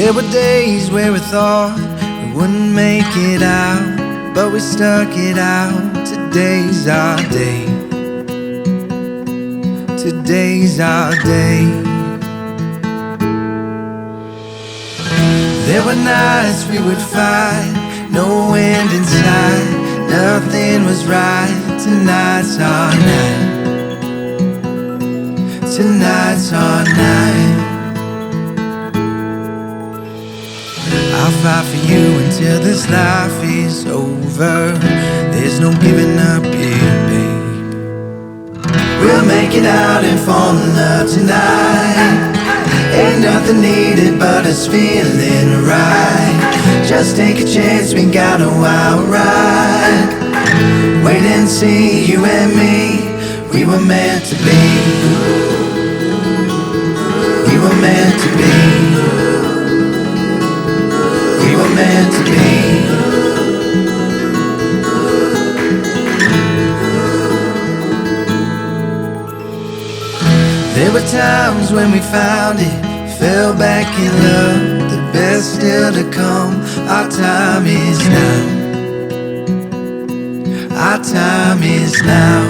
There were days where we thought we wouldn't make it out, but we stuck it out. Today's our day. Today's our day. There were nights we would fight, no end in sight, nothing was right. Tonight's our night. Tonight's our night. I'll fight for you until this life is over. There's no giving up here, babe. We'll make it out and fall in love tonight. Ain't nothing needed but us feeling right. Just take a chance, we got a wild ride. Wait and see, you and me, we were meant to be. We were meant to be. We were meant to be. There were times when we found it, fell back in love. The best still to come. Our time is now. Our time is now.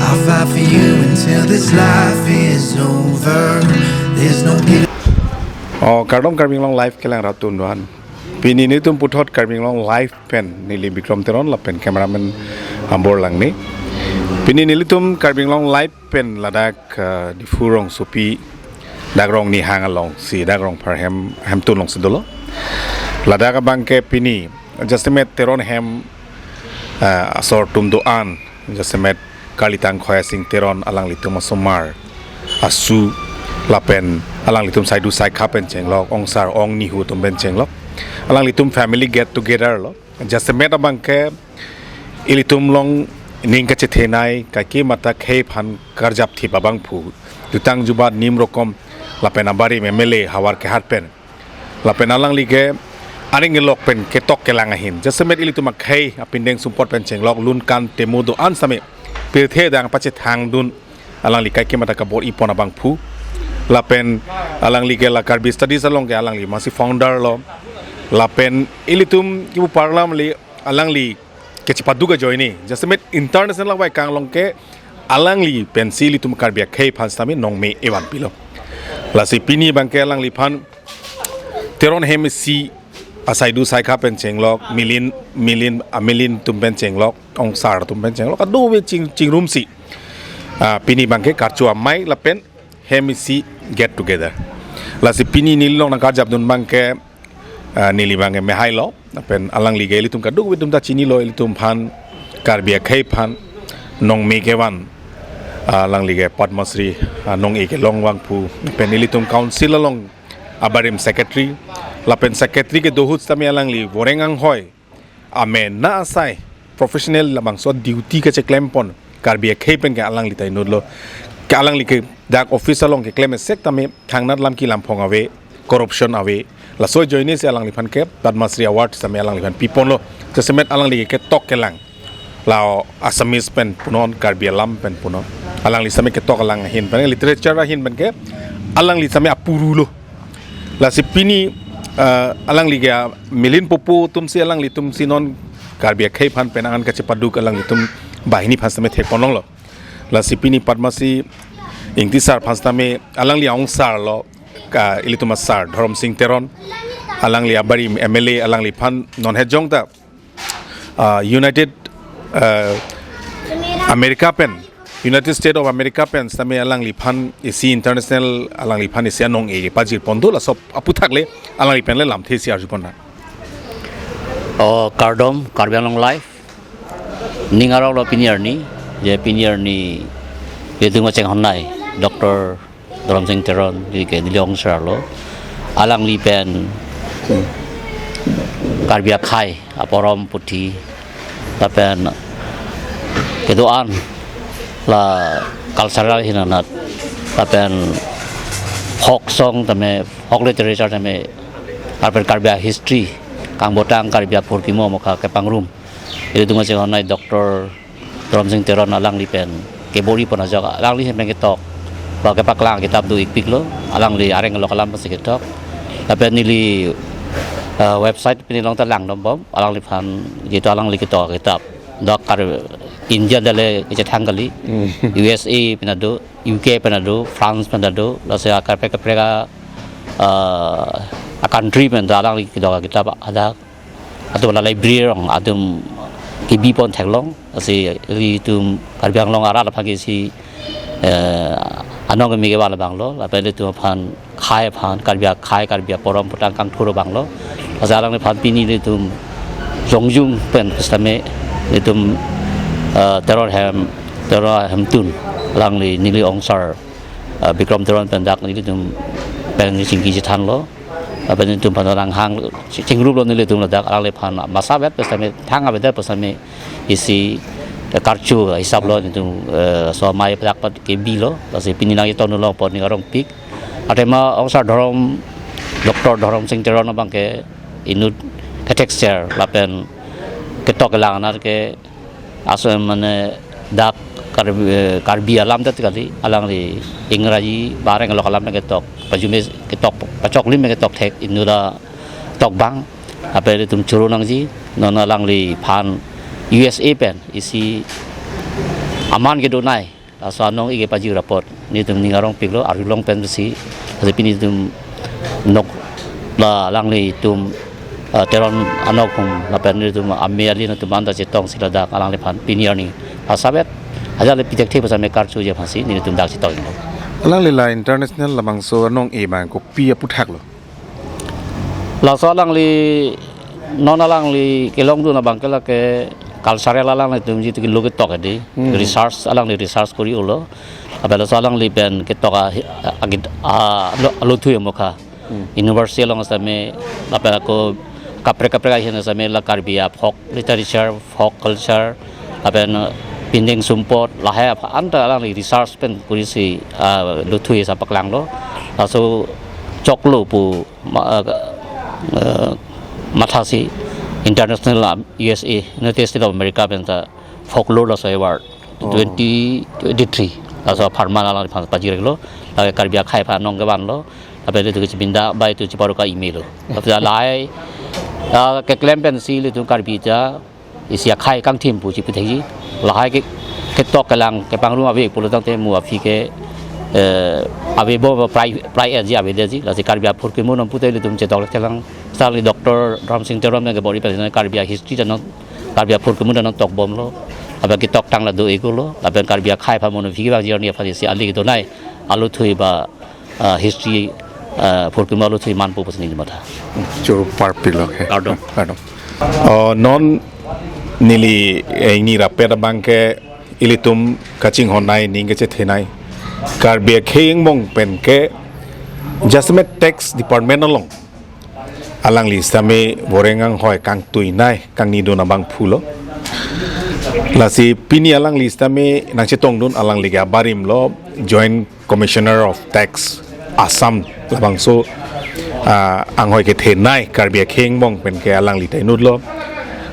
I'll fight for you until this life is over. There's no giving. Kardom karbing long life kelang ratun doan. Pini ni tum puthot karbing long life pen nili Bikram Teron la pen cameraman ambor lang ni. Pini nili tum karbing long life pen ladak di furong supi dagrong ni hang along si dagrong par hem tun long sedolo. Ladak abang ke pini justemet Teron hem asor tum doan justemet kalitang khoya sing Teron alang litum asomar asu lapen alang litum sai du sai khapen chenglok ong sar ong ni hu tum ben chenglok alang litum family get together lo justemet abang ke ilitum long ning ka chethenai ka ki mata khei phan karjap thi babang phu tutang jubat nim rokom lapen abari memele hawar ke hatpen lapen alang lige aring lok pen ketok kelang ahin justemet ilitum khei apindeng support pen chenglok lun kan temu do an same pirthe dang pache thang dun alang likai ki mata ka bor ipon abang phu lapen alang lige la karbi studies along ke alang li masi founder lo lapen ilitum ki parlam li alang li ke chipadu ga joini justemet international wai kang long ke alang li pencil itum karbia khei phan sami nong me ewan pilo la si pini bang ke alang li phan Teron hem si asai du sai kha pen chenglok milin tum pen chenglok ong sar tum pen chenglok adu we ching room si pini bang ke karcho amei lapen hemisi get together la si pini nilong na karjap dun bang ke nili bang me hai lo pen alang li geli tum ka duk tum ta chini lo tum phan karbia khei phan nong me ke wan alang li ge padmasri nong e ke long wang phu pen nili tum council along abarim secretary lapen secretary ke dohut tami alang li vorengang hoy amen na asai professional labang so duty ke che claim pon karbia khei pen ke alang li tai nut lo ke alang li ke dak officer long ke claim sek tami thangnar lam ki lam phong awe corruption awe la so joini se alang li phan ke padmasri award sami alang li phan pipon lo kesemet alang li ke tok ke lang lao asamis pen punon karbia lam pen punon alang li sami ke tok alang hin pen literature hin pen ke alang li sami apuru lo la si pini alang li ga milin popu tum si alang li tum sinon karbia khei phan pen angan ka chepaduk alang li tum bahini phan sami the ponong lo la si pini padmasi ingtisar phan sami alang li ong sar lo ka ilituma sar Dharam Singh Teron alang li abari MLA alang li phan non hejong ta United United States of America pen sami alang li phan isi international alang li phan isi anong e pajir pondo la sop aputhak le alang li pen le lam the si arjupon na kardom karbiang long life ningarok lo pinier ni je pinier ni yedung cheng honai Dr Dharam Singh Teron di ke dilong sarlo alang li pen karbia khai aporom puthi tapen kedoan la cultural hinanat tapen hok song tame hok literature tame arpen karbia history kang botang karbia purkimo moka ke pangrum itu tunga se honai Dr Dharam Singh Teron alang li pen ke bori pon aja alang li pen ke tok pakai paklang kitab tu ikpik lo alang li areng lo kalam pas kitab tapi nili website pini long talang nombom alang li pan gitu alang li kitab dok kar India dale kecetang kali USA penado UK penado France penado lalu saya akar mereka country penado alang li kitab ada atau library orang ada kibi pon teklong asi itu karbiang long arap lagi si anong kami kewala banglo lalu itu pan khai pan karbia porom putang kang thuro banglo asalang pan pini itu zongjung pen pestame itu Teron ham tun lang li nili ongsar bikrom Teron pendak ni itu pen singki jitan lo lalu itu pan orang hang cingrup lo nili itu ledak alang li pan masabet pestame thang abeda pestame isi karcho hisab lo itu somai pedak pat kebi lo lalu pini nang itu nulong pon ni orang pik ada ma ongsar Dharam Dr Dharam sing Teron abang ke inut ke texture lapen ketok kelangan ke asal mana dak karbi alam tu kali alang di Ingeraji barang kalau kalam ketok pajume ketok pacok lim ketok tek inura tok bang apa itu curu nang ji non alang di pan USA pen isi aman ke donai asal nong ige paju raport ni tu ningarong piklo arulong pen besi tapi ni tu nok la alang di tu Teron anok pun lapan itu amei ali nanti manda cetong sila dak alang lepan piniar ni pasabet aja le pijak te pasal karcho je pasi ni tu dak cetong ini alang lila international lamang so nong eman ko pia puthak lo la so alang li non alang li kelong tu na bangkela ke cultural alang itu mesti tu loge tok ade research alang li research kori ulo abela so alang li ben ketok agit lo tu emoka university long same apela ko kapre hian same la karbia folk literature folk culture apen pinding sumpot lahai anta alang research pen kurisi luthui sa paklang lo so choklo pu mathasi international USA United States of America pen ta folklore lo award 2023 aso pharma alang pajir lo la karbia khai pha nong gaban lo ape itu kecibinda ba itu ciparu ka email lo tapi lai ke claim pensil itu karbija isi khai kang tim pu ci pithegi lahai ke tok kalang ke pangru ave pulu tang te mu afi ke ave bo prai aji ave deji la si karbia phur ke mon putai le tum che tok telang sali Dr Dharam Singh Teron ke body president karbia history dan karbia phur ke mon dan tok bom lo aba ke tok tang la do ego lo la ben karbia khai pha mon fi ba ni fa si ali to nai alu thui ba history phur ke malu thui man pu pasni mata curu parpil lo ke adon non nili ini rapet bangke ilitum kacing honai ninge che thenai karbia kheng mong pen ke jasmet tax department along alang li same borengang hoi kang tuinai kang ni dona bang phulo lasi pini alang li same nang chetong dun alang liga barim lo joint commissioner of tax Assam labang so ang hoi ke thenai karbia kheng mong pen ke alang li tainut lo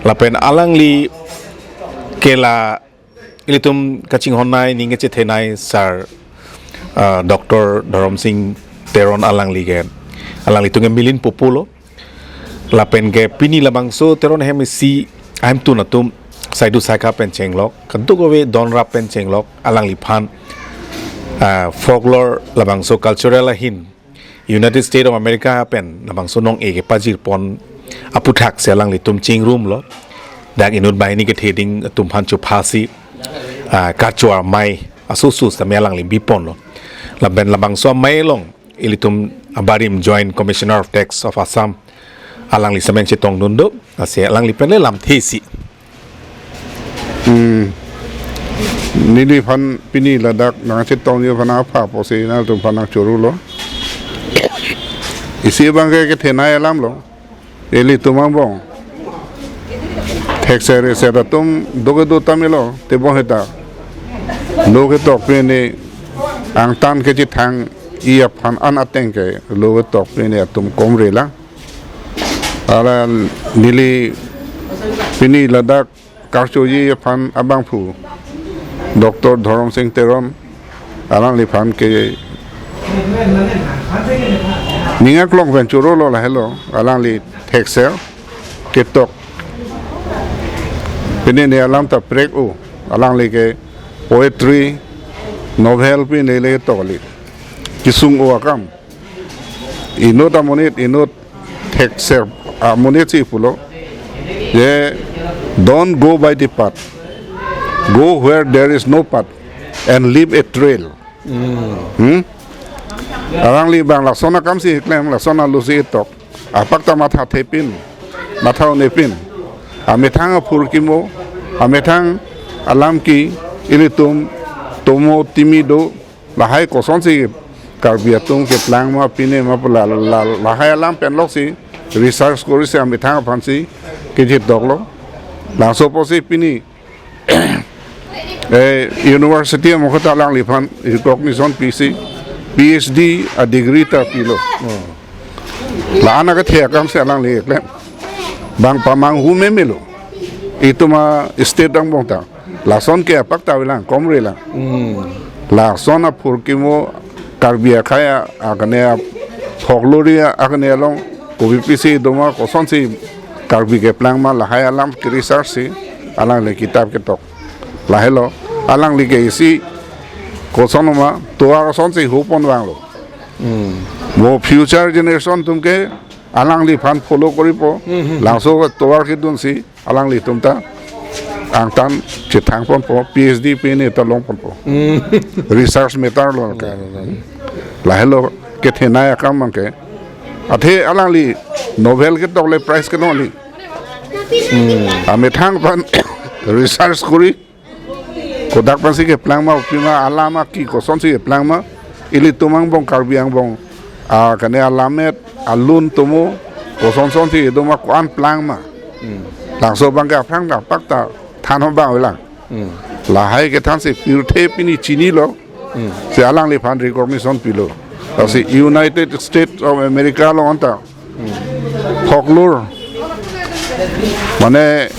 lapen alang li kela ilitum kaching honai ninge che thenai sar Dr Dharam Singh Teron alang li tunge milin populo lapen ke pini labang so Teron hem si I'm tu natum saidu saka pen chenglok kantu ko we don rap pen chenglok alang li phan folklore labang so cultural hin United States of America pen labang so nong ege pajir pon aputhak selang li tum ching room lo dak inut bai ni ke theding tum phan chu phasi karcho amei asusu samelang li bipon lo laben labang so mai long ilitum abarim joint commissioner of tax of Assam alang li sameng chitong nundo ase alang li pen le lam thesi nili fan pini ladak nang chitong ni fana pha posi na tum fana churu lo isi bangke ke thenai alam lo eli tumang bong thexere sera tum doge do tamilo te bon heta loge tok pene ang tan ke chi thang i aphan an ateng ke loge tok pene tum komre la ala nili pini ladak karcho ji aphan abang phu Dr Dharam Singh Teron alang li phan ke ninga klong ven churo lo la hello alang li texel ke tok pine ne alam ta break u alang li ke poetry novel pine le to li kisung o akam inot amonit inot texel amonit si pulo ye don't go by the path go where there is no path and leave a trail arang li bang laksana kam si klem laksana lusi tok apak ta matha thepin matha nepin amethang phurkimo amethang alam ki ilitum tomo timido lahai koson si karbiatung ke plang ma pine ma pula lahai alam pen lok si research kori se amethang phansi ke je doklo la so posi pini university mo khata lang li phan recognition PhD a degree ta pilo la ana ka thia kam se lang li klem bang pamang hu me melo ituma state dang bong ta la son ke pak ta lang komre la la son a phur ki mo karbia khaya agane folklore agane long ko bpc doma ko son si karbi ke plang ma la haya lam ki research si alang le kitab ke tok la hello alang li ke si ko son ma to a son si hu pon wang lo mo future generation tum ke alang li phan follow kori po lang so to ar ki dun si alang li tum ta ang tan che thang pon po phd pe ne ta long pon po research metar lo ka la hello ke thena ya kam man ke athe alang li novel ke tok le price ke no li ame thang pan research kori kodak pan si ke plang ma pima alama ki ko son si ke plang ma ili tumang bong karbiang bong a kane alamet alun tumo ko son si do ma kwan plang ma lang so bang ka plang da pak ta than ho ba la la hai ke than si pure the pini chini lo se alang li phan recognition pilo si United States of America lo anta folklore mane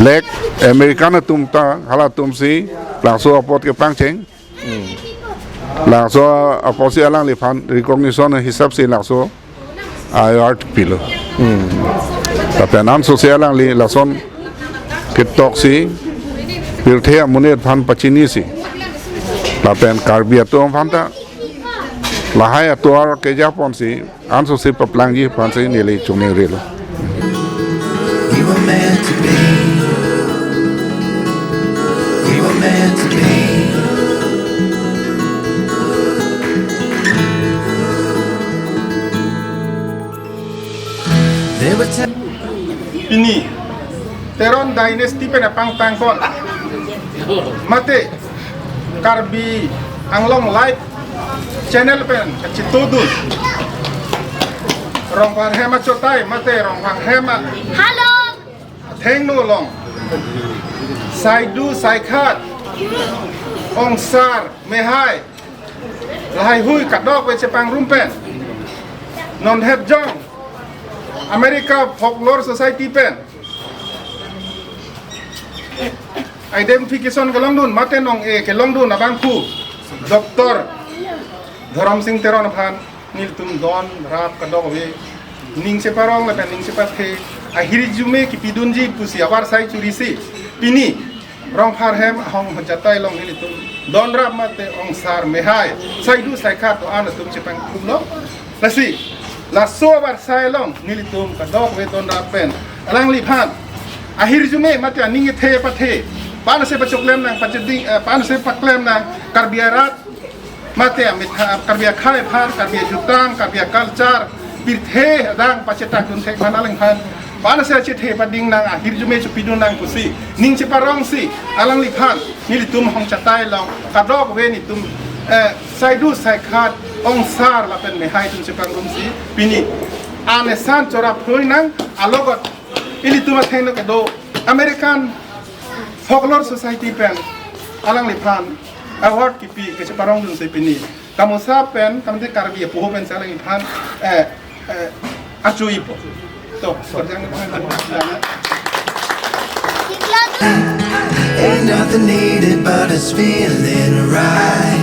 black American tumta hala tumsi langso apot ke pangcheng langso aposi alang li phan recognition hisab se langso art pilo tapi nan sosial alang li lason ke toksi pirthe amune phan pachini si lapen karbia to phanta lahai atuar ke japon si anso se paplang ji phan se nele chungne relo We were meant to be. We were meant to be. There were Ini Teron dynasty pena pang kon mate karbi anglong live channel pen chitudul rong pang hema chotai mate rong pang hema Hello. theng no long sai du sai khat ong sar me hai lai hui kat dok we chepang rumpen non het jong America folklore society pen identification ke long dun mate nong e ke long dun abang khu Dr Dharam Singh Teron aphan nil tum don rap ka dok we ning se parong la ning se pa the ahiri jume ki pidunji pusi abar sai churisi pini rong phar hem hong jatai long nil tum don rap mate ong sar mehai sai du sai khat to an tum che pang khum lo lasi la so bar sai long nil tum ka dok we don rap pen alang li phan ahiri jume mate ning the pa the pan se pa choklem nang pachdi pan se paklem nang karbiarat mate amit karbia khai phar karbia jutang karbia culture pirthe dang pacheta kun thek panalang phan pan se che the pading nang ahir jume chu pidun nang pusi ning che parong si alang li phan ni tum hong chatai long kadok we ni tum sai du sai khat ong sar la pen me hai tum che pang rum si pini ane san chora phloi nang alogot ili tum theng no do American folklore society pen alang li phan award ki pi ke che parong dun se pini kamusa pen kamde karbi po pen salang li phan achui po to sorjang Ain't nothing needed but it's feeling right.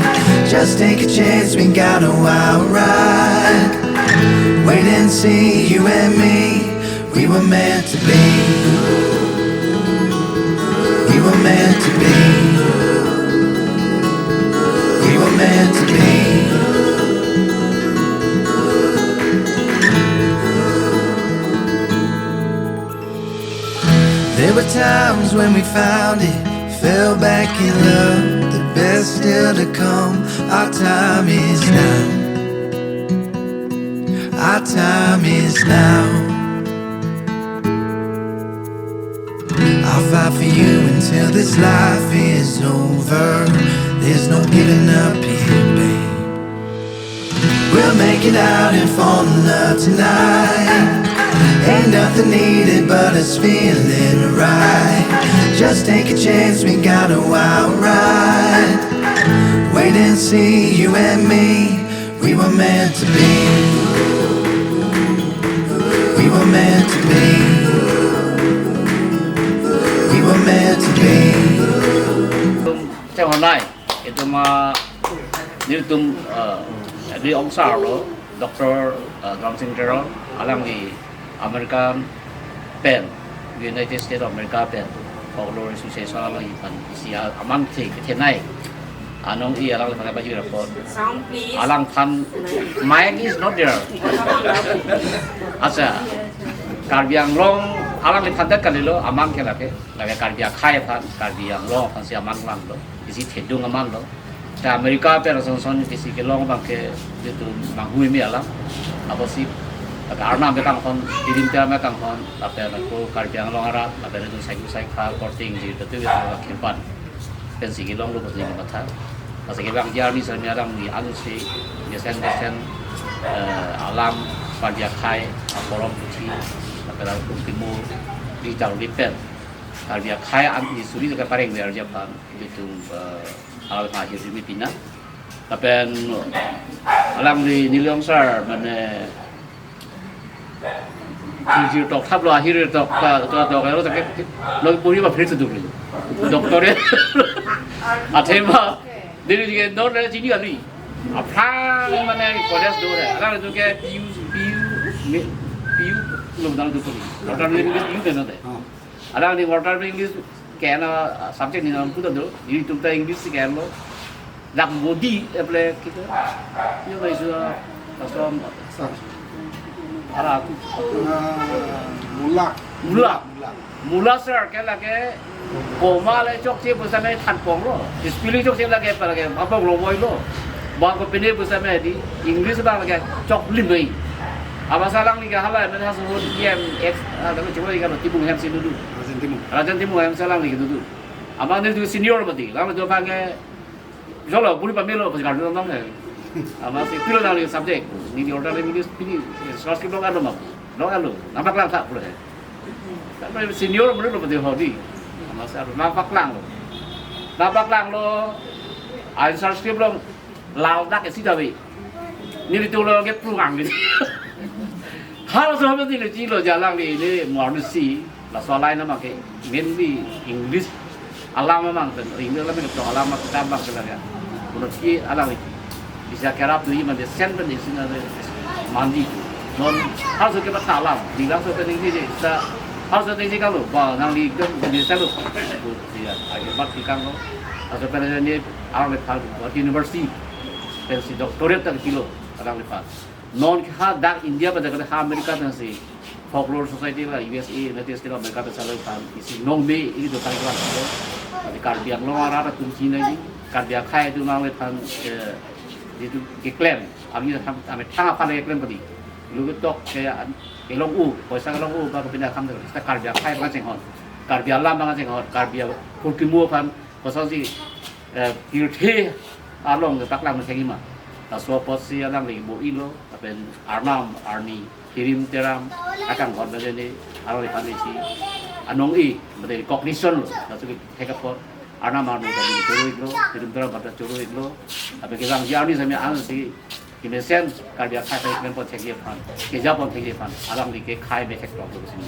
Just take a chance, we got a wild ride. Wait and see, you and me, we were meant to be. We were meant to be. We were meant to be. There were times when we found it, fell back in love, the best still to come. Our time is now. Our time is now. I'll fight for you until this life is over. There's no giving up here, babe. We'll make it out and fall in love tonight. Ain't nothing needed but us feeling right. Just take a chance, we got a wild ride. Wait and see, you and me, we were meant to be. We were meant to be. We were meant to be. Theo hôm nay itu mà như tum đi ông sao đó Dr Dharam Teron alam di American pen United States of America pen folklore association alam ipan isia amang thi cái này anong i alang pakai baju report Sound please. alang than mic is not there asa karbiang long alang lipat dak kalilo amang ke lake karbiang khai phan karbiang long phan si amang lang lo isi thedung amang lo ta America pe rason isi ke long bang ke itu manghui mi alang apa si karena mereka kon dirim dia mereka kon tapi aku karbiang long arap tapi itu saya kha korting di itu itu kimpan pensi ke long lu pasti matha pas ke bang dia ni sebenarnya orang di alusi desen alam karbiang khai aporom putih tapi aku timu di jauh di pen karbiang khai anti suri dekat paring biar Jepang itu alam mahir di Pina tapi alam di Niliongser mana Hiri tok thap lo hiri tok lo tak lo puri ba phir tu doktor ya athema diri ke no le chini ali aphan mane kodes do re ala tu ke piu lo dal tu doktor le piu de no de ala ni water english ke na subject ni nam pu do diri tu ta english ke lo dak body apple kita yo ba isu asom arap mula sir ke lage koma le chok che bu samay than pong lo spelling chok che lage pa lage apa lo boy lo ba ko pene bu samay di english ba lage chok lim dei aba salang ni ga hala men hasu yem x da ko chimo ga tibung hem sin du rajan timu hem salang ni du aba ne du senior ba di la ma do pa ge jolo buri pa melo pa ga do nong ne ama si pilo na li subject ni di order English pini source ke blog alo nampak lang tak boleh tapi senior bener lo betul hodi ama sa nampak lang lo ai source ke blog lao dak ke sidawi ni di tulo ke peluang gitu kalau sama di ji lo jalan ni mau si la solai nama ke mainly English alam memang English lah memang alam kita bang sebenarnya menurut ki alam bisa kerap tu iman de sen pen di sini ada mandi non harus kita salam di langsung penting ni kita harus penting kalau bah nang li kan di selu dia agak mat di kang lo atau pen ni alam lepas di university pensi doktorat tak kilo alam lepas non ha dak India pada kata ha Amerika pensi folklore society lah USA United States of America pensi lepas isi non me ini tu paling keras di karbiang lo arah kunci ni karbiang khai tu nang lepas itu iklan, kami tang apa lagi iklan tadi, lu tok kayak long poisa long baru pindah kamar, kita karbiak kai banget cenghon, karbiak lam banget cenghon, karbiak kulkimu kan, poisa si pilih along tak lam macam mana, taswa posi alang lagi boi lo, tapi arni kirim teram akan kau belajar ni, along di pandai anong berarti cognition lo, lalu kita kau Arnam jadi curu itu, kirim terang pada curu itu. Tapi kita jauh ni sampai anu si kimesen karbiak khai iklan pun cekip pan, kerja pun cekip pan, alam di kai becek dok tu sini.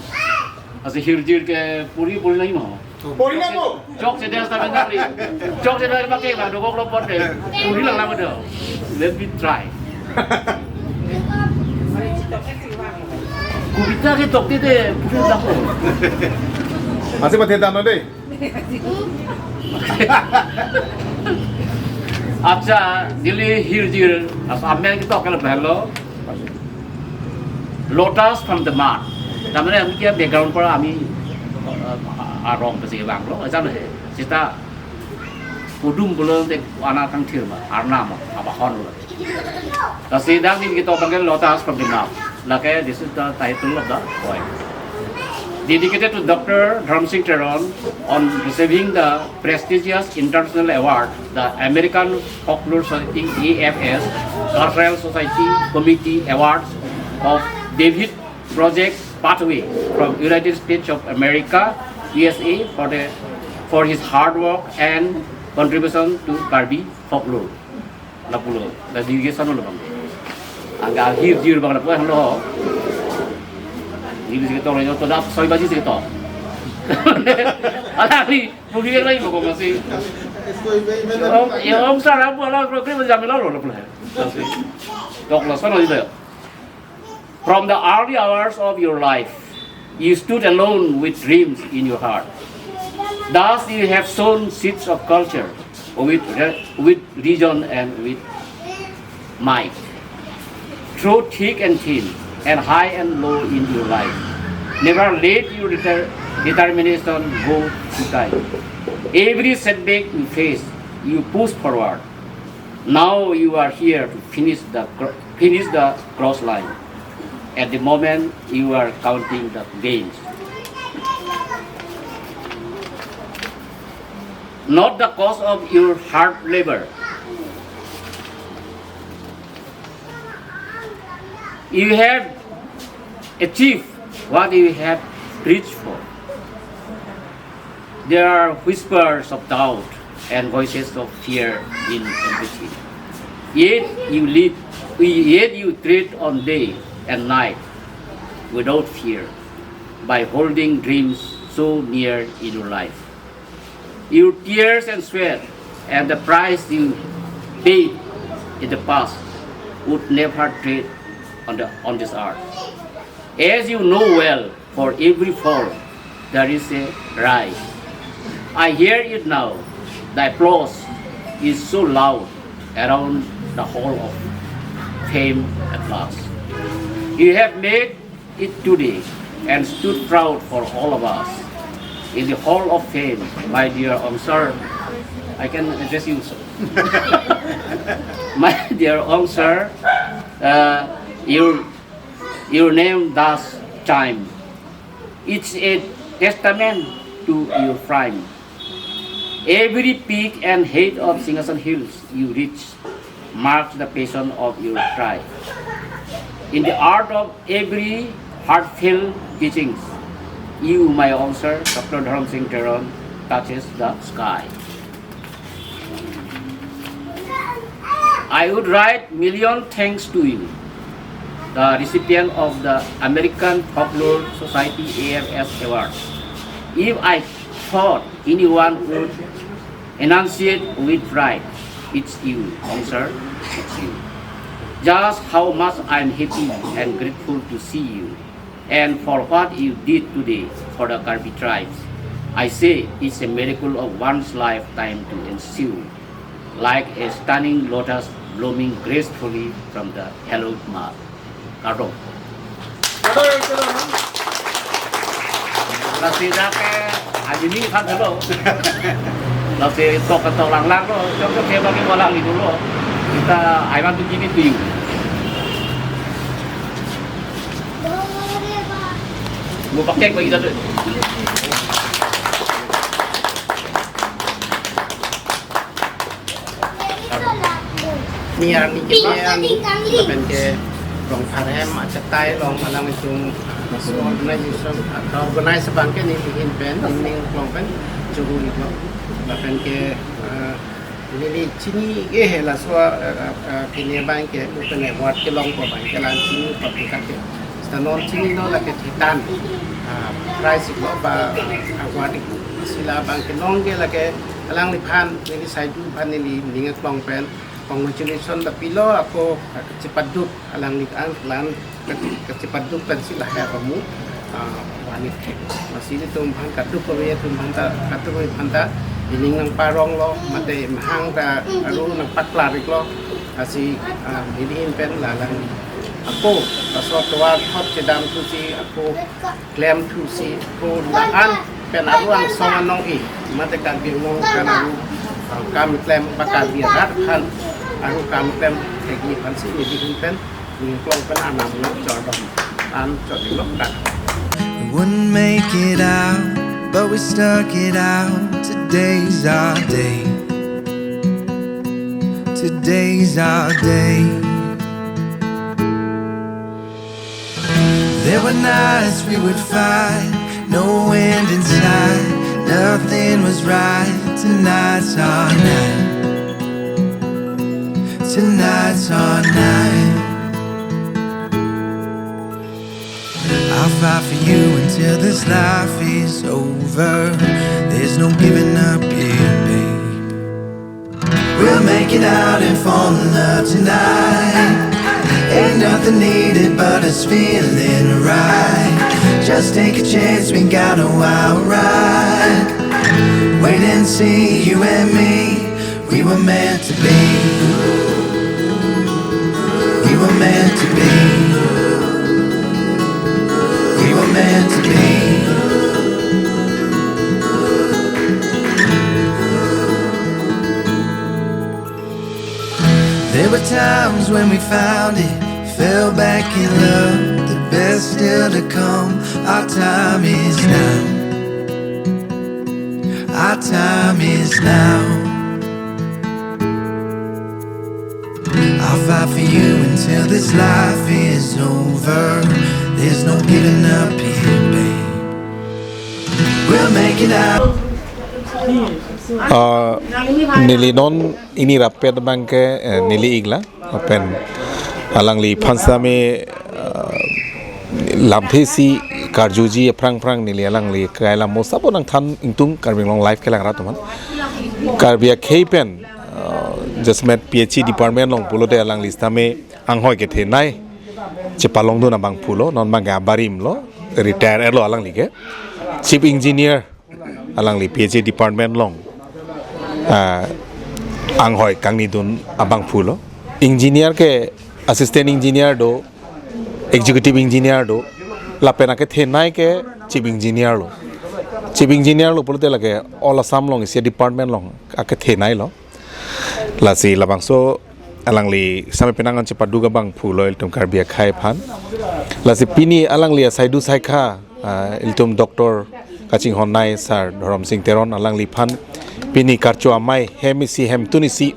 Kasi hirjir ke puri lagi mau. Pori na po. Jok saya dah sampai kali. Jok saya dah pakai lah, dogok lopot deh. Puri lang lama dah. Let me try. Kubita ke tok dia deh, puri dah ko. Masih patetan no deh. আচ্ছা দিল্লি হিরজির আমি কি তো কেন ভালো lotus from the মাঠ তার মানে আমি কি ব্যাকগ্রাউন্ড পড়া আমি আর রং পেছে বাংলো জানো সেটা পুডুম বলে আনা কাং থিরমা আর নাম আবা হন তা সেটা আমি কি তো বাংলো লোটাস ফ্রম দ্য মাঠ লাকে this is the title of the poem dedicated to Dr. Dharam Teron on receiving the prestigious international award, the American Folklore Society AFS Cultural Society Committee Awards of David Project Pathway from United States of America, USA, for his hard work and contribution to Karbi folklore. Lapulo, the delegation of the Angga hir bang lapulo hello. Ini kita orang yang tak soal baju kita. Alah ni, mungkin lagi bukan masih. Yang om sarap bola program macam mana loh pula. Dok lasan lagi dah. From the early hours of your life, you stood alone with dreams in your heart. Thus, you have sown seeds of culture, with region and with might. Through thick and thin, and high and low in your life. Never let your determination go to die. Every setback you face, you push forward. Now you are here to finish the cross line. At the moment, you are counting the gains. Not the cost of your hard labor. You have achieved what you have reached for. There are whispers of doubt and voices of fear in everything. Yet you tread on day and night without fear by holding dreams so near in your life. Your tears and sweat and the price you paid in the past would never trade on this earth. As you know well, for every fall there is a rise. I hear it now. The applause is so loud around the hall of fame at last. You have made it today and stood proud for all of us. In the hall of fame, my dear sir, I can address you, sir. My dear sir, your name does chime. It's a testament to your prime. Every peak and height of Singasan Hills you reach marks the passion of your tribe. In the art of every heartfelt teachings, you, my own sir, Dr. Dharam Teron, touches the sky. I would write million thanks to you, the recipient of the American Folklore Society AFS Award. If I thought anyone would enunciate with pride, it's you, sir, it's you. Just how much I'm happy and grateful to see you, and for what you did today for the Karbi tribes. I say it's a miracle of one's lifetime to ensue, like a stunning lotus blooming gracefully from the hallowed mud. Karcho. Nasi ke hari ini kan dulu. Nasi tok lang lo, contoh kayak bagi walang itu lo. Kita ayam tu gini tu. Mau pakai bagi kita tu. Niar ni kita yang ke rong Arap macam Thai rong mana macam organize sebangke ni bikin pen ini rong pen cukup itu. Bahkan ke ini sini lah soal kini bangke bukan buat ke long ke bangke lain sini publikasi. Stanon sini no lagi Titan. price lo ba awadi sila bang kenong ke lage alang lipan ni saidu pan ni ninga klong pen congratulations da pilo ako cepat duk alang likan lan cepat duk pen sila ha kamu wanit masih itu bang kaduk ko ye tum bang kaduk ko bang ining nang parong lo mate mahang ta aru nang patlar lo asi didiin pen lalang ako pasok tuwa hot kedam tu si ako claim tu si ko laan pen aru ang songan nong i mate kan bingong kan aru kami claim bakal biarat kan aru kami claim tegi pan si didiin pen ni klong pen anam lo jodom an jodi lo kan We wouldn't make it out, but we stuck it out. Today's our day. Today's our day. There were nights we would fight, no wind in sight, nothing was right. Tonight's our night. Tonight's our night. I'll fight for you until this life is over. There's no giving up here, babe. We'll make it out and fall in love tonight. Ain't nothing needed but us feeling right. Just take a chance, we got a wild ride. Wait and see, you and me, we were meant to be. We were meant to be. We were meant to be. There were times when we found it, fell back in love. The best still to come. Our time is now. Our time is now. I'll fight for you until this life is over. There's no giving up here, babe. We'll make it out. Nili non ini rapet bangke nili igla open alangli pansame lamthesi karjuji prang nili alangli kaila mosapo nang than ingtung karbing long life kelang ratuman karbia keipen just met PhD department long pulo de alangli stame anghoi ke the nai chepalong do na bang pulo non bangga barim lo retire lo alangli ke chief engineer alangli PhD department long anghoi kangni dun abang pulo engineer ke assistant engineer do executive engineer do lapena ke thenai ke chief engineer lo pulote lage all assam long isia department long ake thenai lo lasi labang so alangli same penangan cepat duga bang pulo iltum karbia khai phan lasi pini alangli saidu saikha iltum doctor kaching honnai sir Dharam Singh Teron alangli phan pini karcho amei hemisi hemtunisi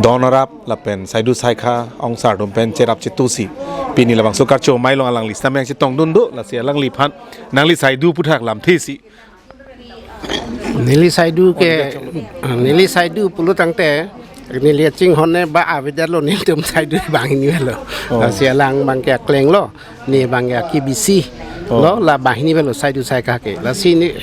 don arap lapen saidu saikha ong sar dom pen cherap chetusi pini labang so karcho amei long alang lista mek chitong dun do lasi alang li phan nangli saidu puthak lam thesi nili saidu pulu tangte nili ching honne ba avidar lo nil tum saidu bang ni lo sia lang bang ke kleng lo ni bang ya kibisi lo la bahini belo saidu saikha ke la sini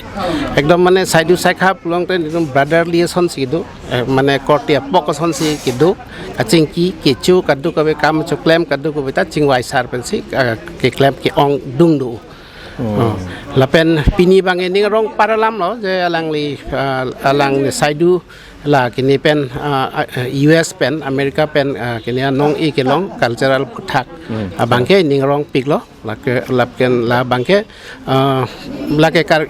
ekdom mane saidu saikha pulong te ekdom brotherly son sidu mane kortia pokoson si kidu aching ki kechu kadu ka be kam choklem kadu ko beta chingwai sar pensi ke klem ke ong dung du lapen pini bang ini rong paralam lo je alang saidu la kini pen US pen America pen kini nong i kelong cultural thak bangke ning rong pik lo la bangke la ke kar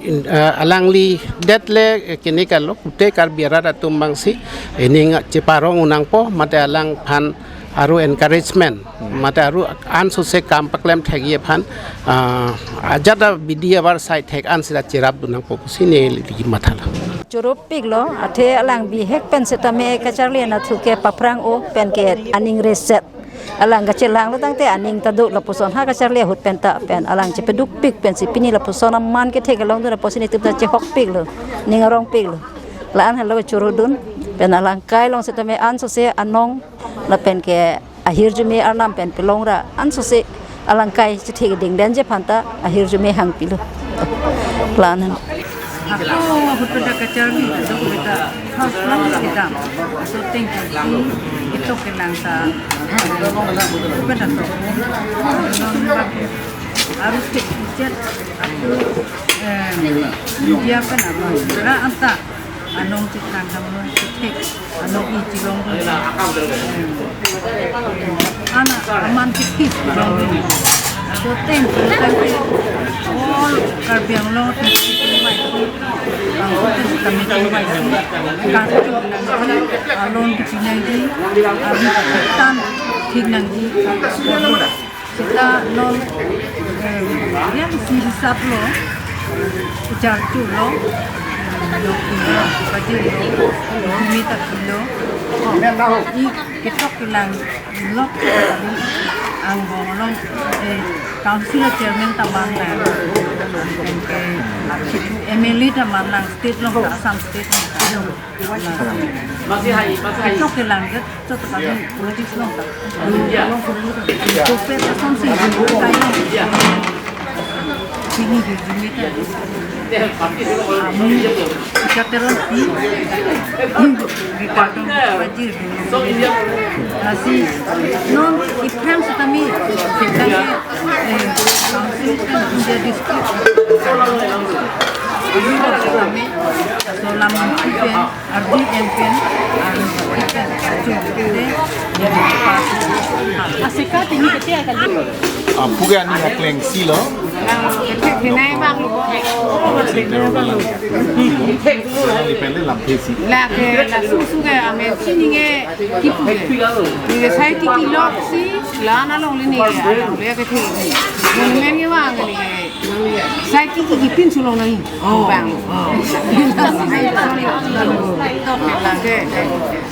alang li detle kini kalo kute kar biara atum bangsi ini ceparong unang po mate alang phan aru encouragement mate aru an so se kam paklem thagi phan ajada bidia war sai thek an sira cherap dunang po sine li mathala Curup piglo, ate alang bihek pen setame kacarli na thuke paprang o pen ke aning reset. Alang kacelang lo tangte aning taduk la puson ha kacarli hut pen ta pen alang cepeduk pig pen si pini la puson man ke thek long dun posini tupta che hok pig lo. Ning rong pig lo. La an halo curudun pen alang kai long setame an so se anong la pen ke ahir jume arnam pen pelong ra an so se alang kai che thek ding den je phanta ahir jume hang pilo. planan Ako hutuda ka Charlie, ito kita house plan kita. So thank you. Ito kailang sa bukan to. Harus chat aku dia apa nama? Ra anta anong citang kamu cek anong ijilong anak aman tikis so thank you all karbiang lo mai kami mai karcho alon pinai di tan thik nang di kita non yang sisap lo karcho lo baju kami tak kilo kita kilang lok ang bolong council chairman tamang na MLA tamang lang state long Assam state itu kilang itu tadi politics long profesor samsi ini kita kita Teron Ricardo wajir así non ipram setami kita menjadi selama event ardi event asika tinggi kecil kali pugan ni hakleng silo kecil naik bang depende lampesi la susu ke ame sini ke tipu ke saya tiki lok si la na long ni ke le ke thi monument ke wang ni ke saya tiki ipin sulong ni bang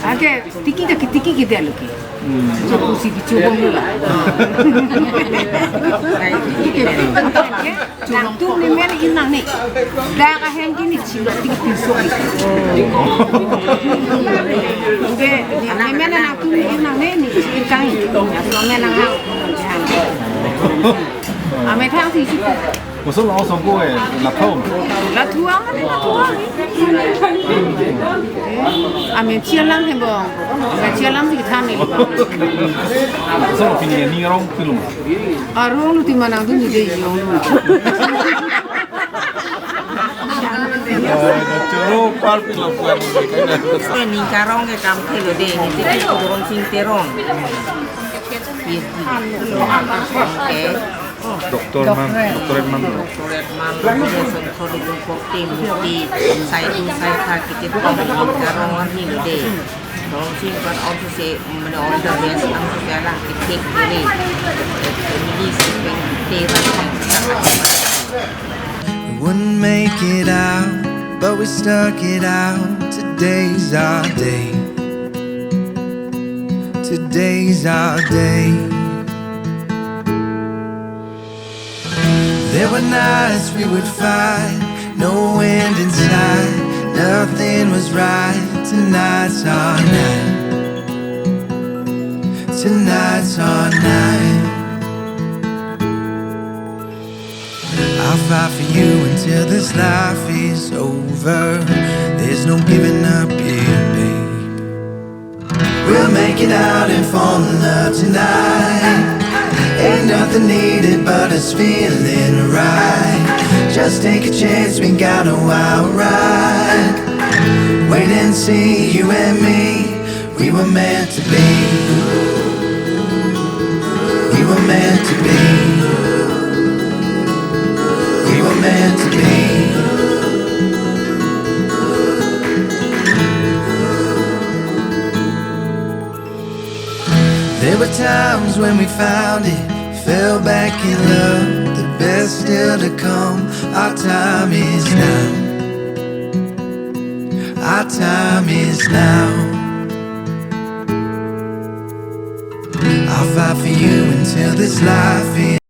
ake tiki ke dia lagi cukup sih cukup mula cukup tu ni meri inang ni dah kaheng gini cina tiga pinso oke ni meri nak tu ni inang ni ikan so meri nak ame thang thì một số lão sống cô là thôn là thuang ame chia lắm thì bông chia lắm thì tham này một số là pin ni rong film rong lu ti manang tu ni dei yong choro pal film bukan cái ni karong cái cam cái lo dei ni cái Dr Teron doktor man kalau jumpa tim di saya kita karong ni lo dei Dong sing kan orang tu mana order dia sedang sekarang kita ini sipeng Teron. We wouldn't make it out, but we stuck it out. Today's our day. Today's our day. There were nights we would fight, no end in sight. Nothing was right. Tonight's our night. Tonight's our night. I'll fight for you until this life is over. There's no giving up here, babe. We'll make it out and fall in love tonight. Ain't nothing needed but us feeling right. Just take a chance, we got a wild ride. Wait and see, you and me, we were meant to be. We were meant to be. We were meant to be. There were times when we found it, fell back in love. The best still to come, our time is now. Our time is now. I'll fight for you until this life is